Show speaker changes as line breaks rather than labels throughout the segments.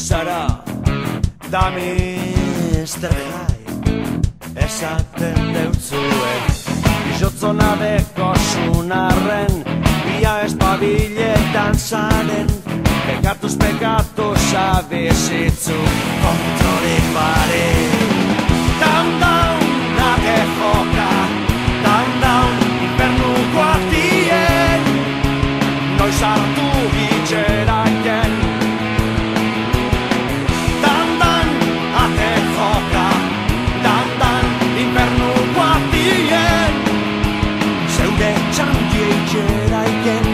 zara da Mr. Hyde esaten deutzue izotzona deko sunarren ia espabiletan zaren pekatuz abizitzu kontrolik bare down, nake joka down, infernukoak dien noiz hartu gitxeraken dan, ate joka dan, infernukoak dien zeure txantie itxeraiken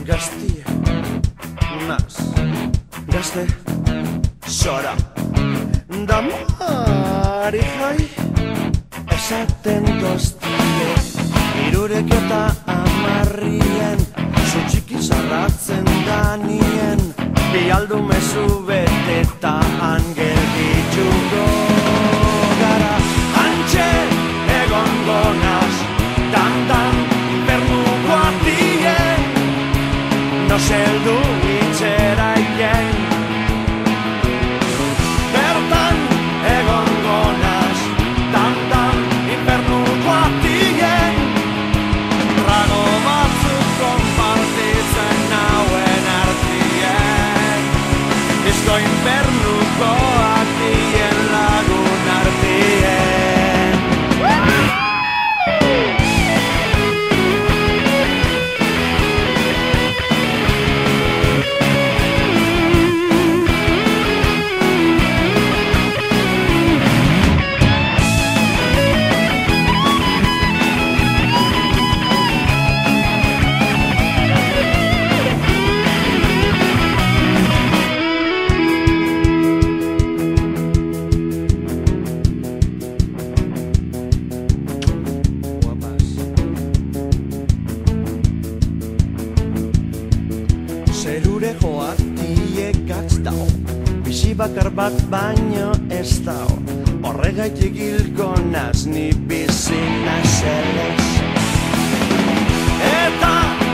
Gaztie, naz, gazte, zora damari jai esaten doztie irurek eta amarrien zutxiki zarratzen danien bialdu mezu beteta angel dituko gara antxe egongo naz dan, infernukoak dien no zeldu itxeraien bertan egongo naz dan, infernukoak dien rago batzuk konpartitzen nauen artien disko infernukoak dien lagun artien zerure joak diekatz dao bizi bakar bat baino ez dao horregaitik hilko naz ni bizi nazelez eta